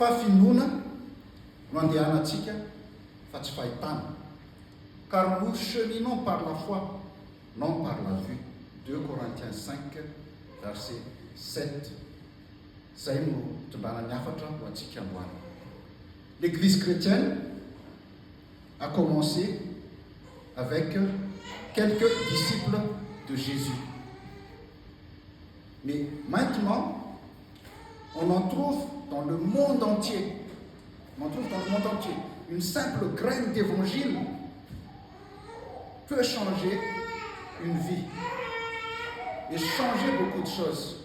fa finoana no andehanantsika fa tsy fahitana, car nous cheminons par la foi, non par la vue. 2 Corinthiens 5, verset 7. Zay no tondrana miafatra ho antsika androany. L'Église chrétienne a commencé avec quelques disciples de Jésus. Mais maintenant, on en trouve dans le monde entier. Une simple graine d'évangile peut changer une vie et changer beaucoup de choses.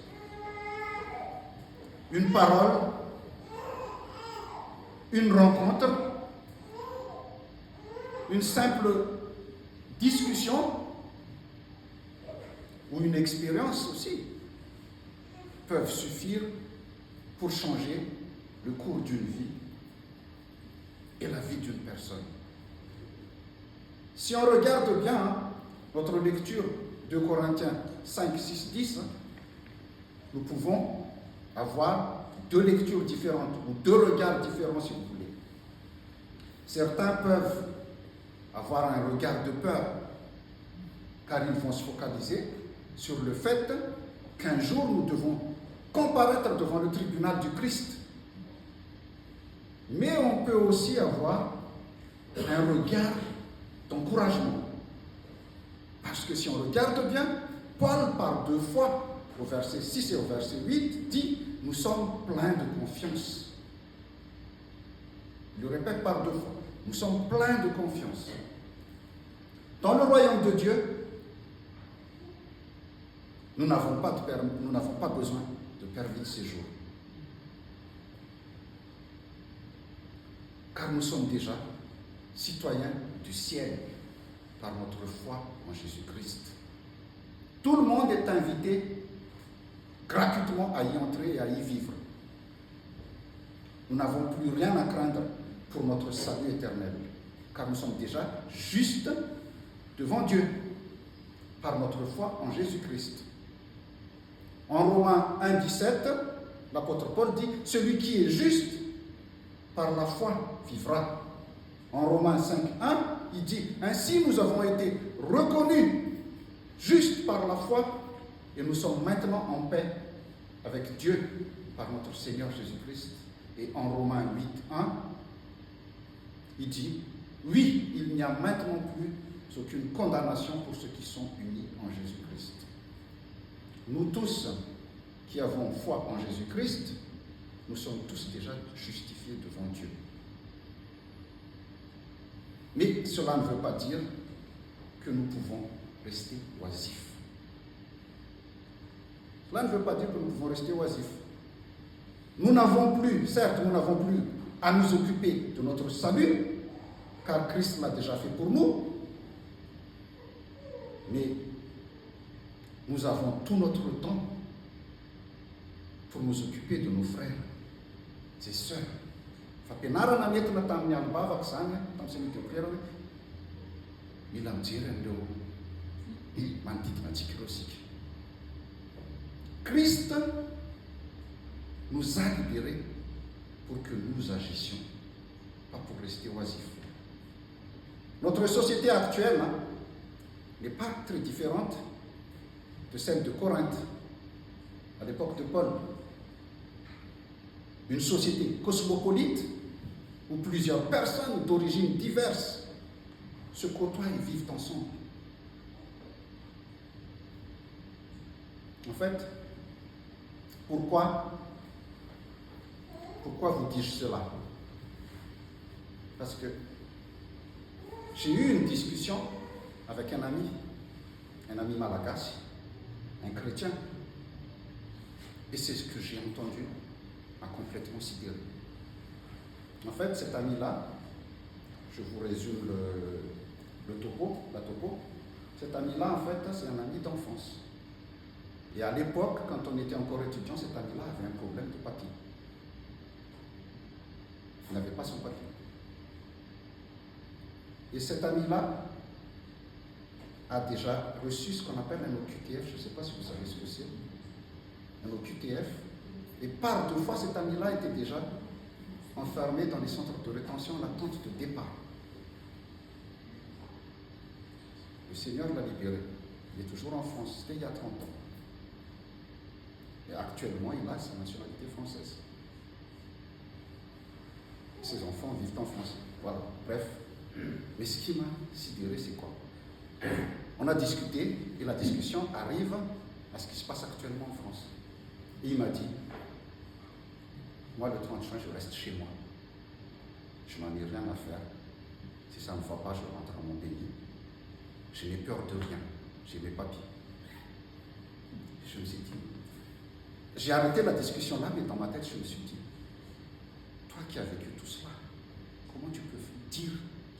Une parole, une rencontre, une simple discussion ou une expérience aussi peuvent suffire pour changer le cours d'une vie et la vie d'une personne. Si on regarde bien notre lecture de Corinthiens 5, 6, 10, nous pouvons avoir 2 lectures différentes ou 2 regards différents si vous voulez. Certains peuvent avoir un regard de peur car ils vont se focaliser sur le fait qu'un jour nous devons comparaître devant le tribunal du Christ. Mais on peut aussi avoir un regard d'encouragement. Parce que si on regarde bien, Paul par 2 fois, au verset 6 et au verset 8, dit « Nous sommes pleins de confiance ». Il le répète par 2 fois. Nous sommes pleins de confiance. Dans le royaume de Dieu, nous n'avons pas besoin de permis de séjour. Car nous sommes déjà citoyens du ciel par notre foi en Jésus-Christ. Tout le monde est invité gratuitement à y entrer et à y vivre. Nous n'avons plus rien à craindre pour notre salut éternel, car nous sommes déjà justes devant Dieu par notre foi en Jésus-Christ. En Romains 1, 17, l'apôtre Paul dit « Celui qui est juste par la foi vivra ». En Romains 5, 1, il dit « Ainsi nous avons été reconnus justes par la foi et nous sommes maintenant en paix avec Dieu par notre Seigneur Jésus-Christ ». Et en Romains 8, 1, il dit « Oui, il n'y a maintenant plus aucune condamnation pour ceux qui sont unis en Jésus-Christ ». Nous tous qui avons foi en Jésus-Christ, nous sommes tous déjà justifiés devant Dieu. Mais cela ne veut pas dire que nous pouvons rester oisifs. Cela ne veut pas dire que nous pouvons rester oisifs. Nous n'avons plus à nous occuper de notre salut, car Christ l'a déjà fait pour nous. Mais nous avons tout notre temps pour nous occuper de nos frères et sœurs. Fampianarana nentina tamin'ny alobavaka zany tamin'ny semitiopriera hoe mila mijery an'ireo manodidina antsika ireo sika. Christ nous a libérés pour que nous agissions, pas pour rester oisifs. Notre société actuelle n'est pas très différente de celle de Corinthe, à l'époque de Paul. Une société cosmopolite où plusieurs personnes d'origines diverses se côtoient et vivent ensemble. En fait, pourquoi vous dis-je cela? Parce que j'ai eu une discussion avec un ami malagasy, un chrétien, et c'est ce que j'ai entendu m'a complètement sidéré. En fait, cet ami-là, je vous résume la topo. Cet ami-là, en fait, c'est un ami d'enfance. Et à l'époque, quand on était encore étudiant, cet ami-là avait un problème de papier. Il n'avait pas son papier. Et cet ami-là a déjà reçu ce qu'on appelle un OQTF. Je ne sais pas si vous savez ce que c'est. Un OQTF. Et par 2 fois, cet ami-là était déjà enfermés dans les centres de rétention en attente de départ. Le Seigneur l'a libéré. Il est toujours en France. C'était il y a 30 ans. Et actuellement, il a sa nationalité française. Ses enfants vivent en France. Voilà, bref. Mais ce qui m'a sidéré, c'est quoi? On a discuté, et la discussion arrive à ce qui se passe actuellement en France. Et il m'a dit, moi, le 30 juin, je reste chez moi. Je n'en ai rien à faire. Si ça ne va pas, je rentre à mon pays. Je n'ai peur de rien. J'ai mes papiers. Je me suis dit, j'ai arrêté la discussion là, mais dans ma tête, je me suis dit, toi qui as vécu tout cela, comment tu peux dire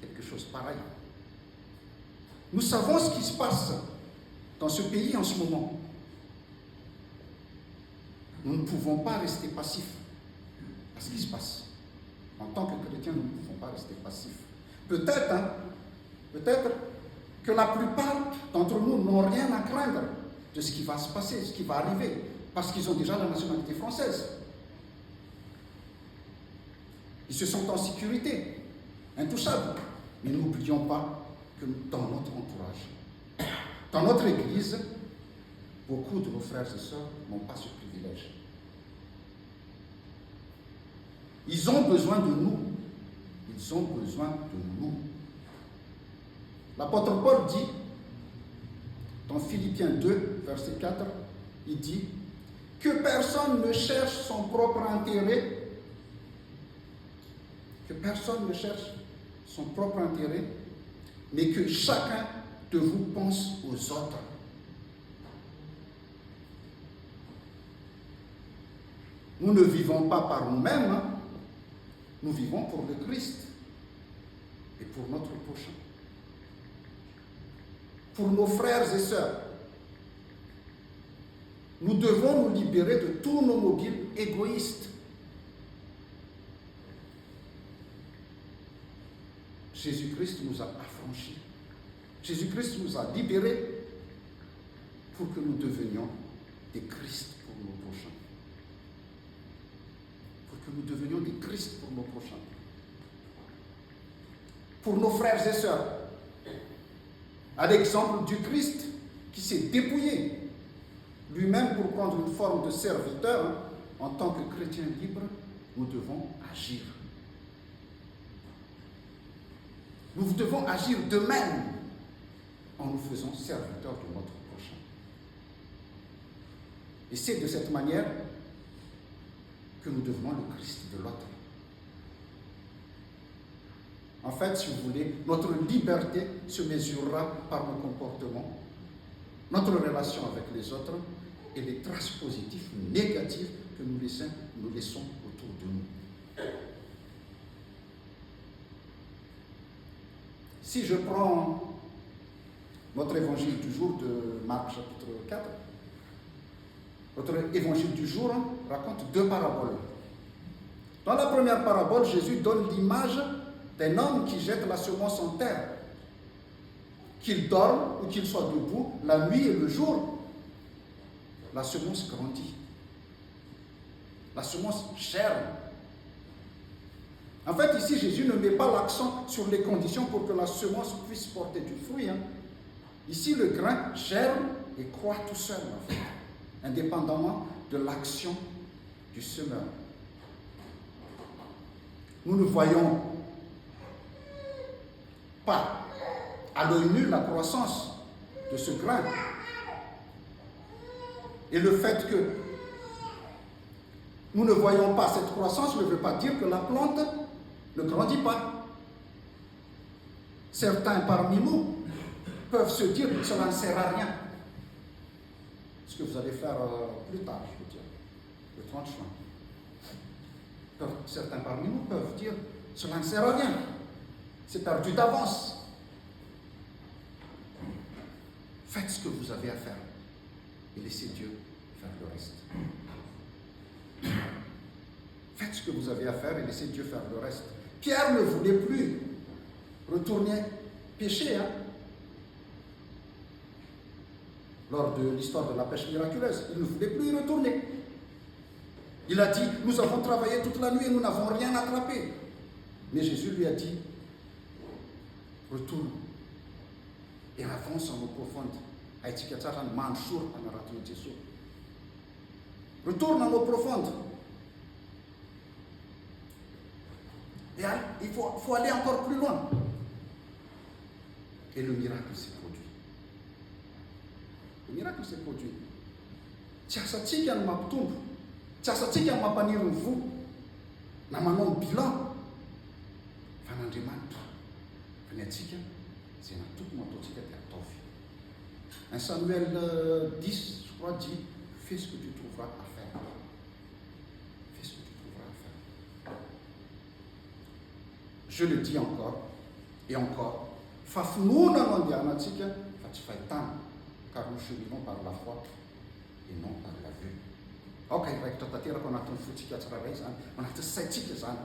quelque chose pareil? Nous savons ce qui se passe dans ce pays en ce moment. Nous ne pouvons pas rester passifs à ce qui se passe. En tant que chrétiens, nous ne pouvons pas rester passifs. Peut-être que la plupart d'entre nous n'ont rien à craindre de ce qui va se passer, ce qui va arriver, parce qu'ils ont déjà la nationalité française. Ils se sentent en sécurité, intouchables. Mais n'oublions pas que dans notre entourage, dans notre Église, beaucoup de nos frères et sœurs n'ont pas ce privilège. Ils ont besoin de nous. Ils ont besoin de nous. L'apôtre Paul dit, dans Philippiens 2, verset 4, il dit que personne ne cherche son propre intérêt, que personne ne cherche son propre intérêt, mais que chacun de vous pense aux autres. Nous ne vivons pas par nous-mêmes, hein. Nous vivons pour le Christ et pour notre prochain. Pour nos frères et sœurs. Nous devons nous libérer de tous nos mobiles égoïstes. Jésus-Christ nous a affranchis. Jésus-Christ nous a libérés pour que nous devenions des Christ pour nos prochains. Pour que nous devenions des Christ pour nos prochains. Pour nos frères et sœurs. À l'exemple du Christ qui s'est dépouillé lui-même pour prendre une forme de serviteur, hein, en tant que chrétien libre, nous devons agir. Nous devons agir de même en nous faisant serviteurs de notre prochain. Et c'est de cette manière que nous devenons le Christ de l'autre. En fait, si vous voulez, notre liberté se mesurera par nos comportements, notre relation avec les autres et les traces positives ou négatives que nous laissons autour de nous. Si je prends notre évangile du jour de Marc chapitre 4, notre évangile du jour raconte deux paraboles. Dans la première parabole, Jésus donne l'image d'un homme qui jette la semence en terre. Qu'il dorme ou qu'il soit debout, la nuit et le jour, la semence grandit. La semence germe. En fait, ici, Jésus ne met pas l'accent sur les conditions pour que la semence puisse porter du fruit. Ici, le grain germe et croît tout seul, en fait, indépendamment de l'action du semeur. Nous ne voyons pas à l'œil nu la croissance de ce grain. Et le fait que nous ne voyons pas cette croissance ne veut pas dire que la plante ne grandit pas. Certains parmi nous peuvent se dire que cela ne sert à rien. Ce que vous allez faire plus tard, je veux dire, le 30 juin. Certains parmi nous peuvent dire cela ne sert à rien. C'est perdu d'avance. Faites ce que vous avez à faire et laissez Dieu faire le reste. Faites ce que vous avez à faire et laissez Dieu faire le reste. Pierre ne voulait plus retourner pécher, lors de l'histoire de la pêche miraculeuse. Il ne voulait plus y retourner. Il a dit, nous avons travaillé toute la nuit et nous n'avons rien attrapé. Mais Jésus lui a dit, retourne et avance en eau profonde. Retourne en eau profonde. Et il faut aller encore plus loin. Et le miracle s'est produit. Le miracle s'est produit. Tiasatika no mampitombo. Tiasatika no mampaniry ny vo. Na manao ny bilan. Fa n'Andriamanitra. Fa ny atsika izay natokony ataontsika dia ataovy. 1 Samuel 10, je crois, dit fais ce que tu trouveras à faire. Fais ce que tu trouveras à faire. Je le dis encore et encore. Fa finoana no andehanantsika fa tsy fahitana, car nous cheminons par la foi et non par la vue. Ok, raikitra tanteraka anatin'ny fotsika tsirairay zany, anatin'ny saitsika zany.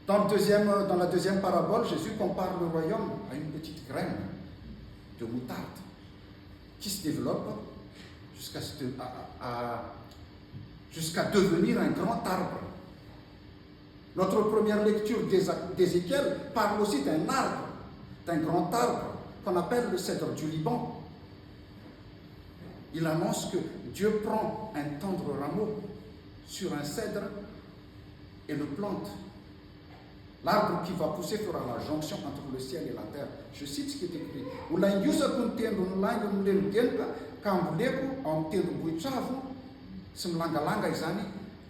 Dans la deuxième parabole, Jésus compare le royaume à une petite graine de moutarde qui se développe jusqu'à devenir un grand arbre. Notre première lecture d'Ézéchiel parle aussi d'un arbre, d'un grand arbre qu'on appelle le cèdre du Liban. Il annonce que Dieu prend un tendre rameau sur un cèdre et le plante. L'arbre qui va pousser fera la jonction entre le ciel et la terre. Je cite ce qui est écrit.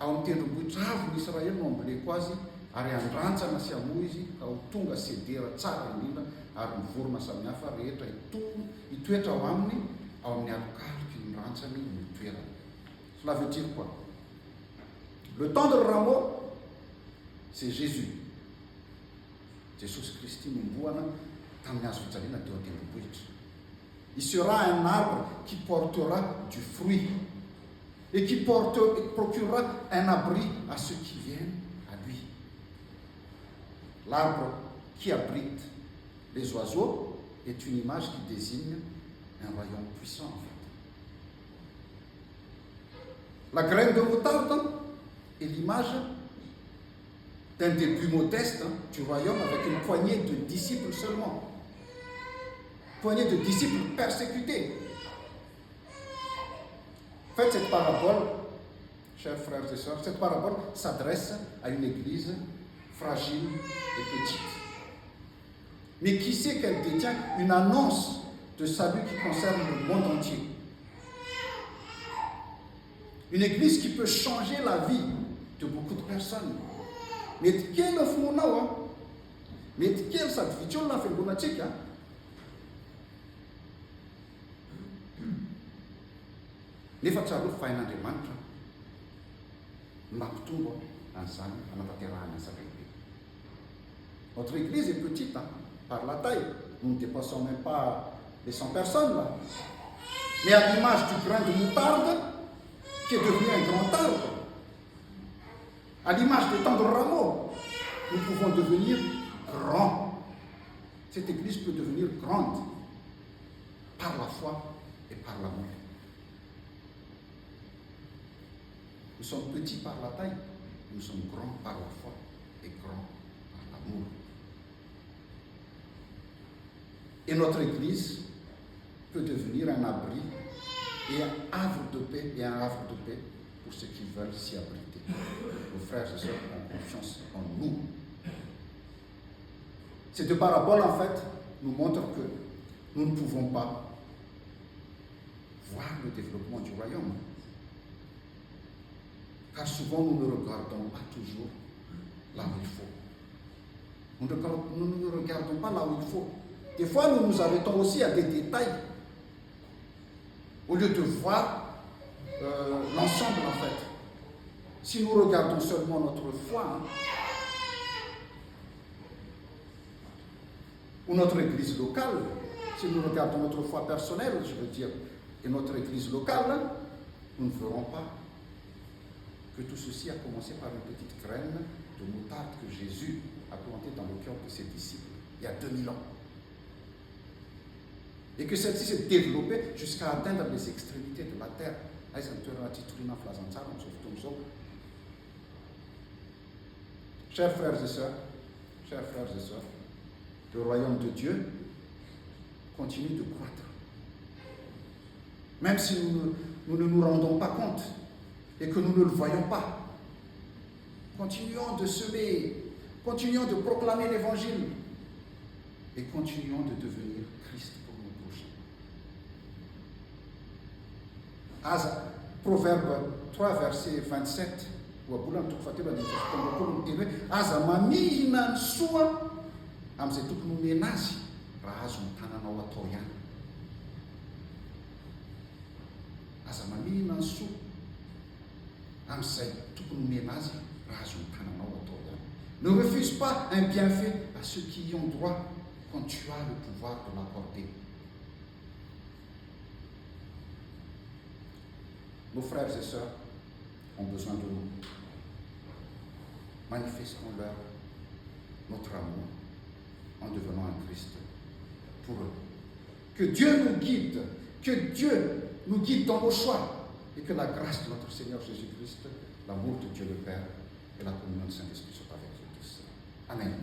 Ao amin'ny tendrombohitra avo n'Israely no amboleko azy ary andrantsana sy amoa izy ka ho tonga sedera tsara indrindra ary mivorona samihafa rehetra hitoetra ao aminy ao amin'ny alokaloky ny rantsany ny toerana. Cela veut dire quoi? Le tendre rameau, c'est Jésus. Jesosy Kristy nomboana tamin'ny hazo fijaliana teo an-tendrombohitra. Il sera un arbre qui portera du fruit et qui procurera un abri à ceux qui viennent à lui. L'arbre qui abrite les oiseaux est une image qui désigne un royaume puissant en fait. La graine de moutarde est l'image d'un début modeste du royaume avec une poignée de disciples seulement. Poignée de disciples persécutés. En fait, cette parabole, chers frères et sœurs, cette parabole s'adresse à une église fragile et petite, mais qui sait qu'elle détient une annonce de salut qui concerne le monde entier. Une église qui peut changer la vie de beaucoup de personnes. Mais quel est le mais quel sacrifice l'a fait bonatika? Nefa tsaro fain'Andriamanitra mampitombo an'izany anatanterahana an'izany lehibe. Notre église est petite par la taille. Nous ne dépassons même pas les 100 personnes là. Mais à l'image du grain de moutarde qui est devenu un grand arbre, à l'image des tendres rameaux, nous pouvons devenir grands. Cette église peut devenir grande par la foi et par l'amour. Nous sommes petits par la taille, nous sommes grands par la foi et grands par l'amour. Et notre Église peut devenir un abri et un havre de paix, pour ceux qui veulent s'y abriter. Nos frères et sœurs ont confiance en nous. Ces deux paraboles, en fait, nous montrent que nous ne pouvons pas voir le développement du royaume. Car souvent, nous ne regardons pas toujours là où il faut. Nous ne regardons pas là où il faut. Des fois, nous nous arrêtons aussi à des détails, au lieu de voir l'ensemble, en fait. Si nous regardons seulement notre foi, ou notre église locale, si nous regardons notre foi personnelle, je veux dire, et notre église locale, nous ne verrons pas que tout ceci a commencé par une petite graine de moutarde que Jésus a plantée dans le cœur de ses disciples il y a 2000 ans. Et que celle-ci s'est développée jusqu'à atteindre les extrémités de la terre, aiza ny toerana titoriana amin'ny filazantsara amin'izao fotoana izao. Chers frères et sœurs, le royaume de Dieu continue de croître. Même si nous ne nous rendons pas compte et que nous ne le voyons pas, continuons de semer, continuons de proclamer l'évangile et continuons de devenir Christ pour nos prochains. Proverbe 3, verset 27. Aza mamihina ny soa amin'izay tokony homena azy raha azo ny tananao atao ihany. Aza mamihina ny soa amin'izay tokony homena azy raha azo ny tananao atao ihany. Ne refuse pas un bienfait à ceux qui y ont droit quand tu as le pouvoir de l'accorder. Nos frères et sœurs ont besoin de nous. Manifestons-leur notre amour en devenant un Christ pour eux. Que Dieu nous guide dans nos choix et que la grâce de notre Seigneur Jésus-Christ, l'amour de Dieu le Père et la communion du Saint-Esprit soient avec nous tous. Amen.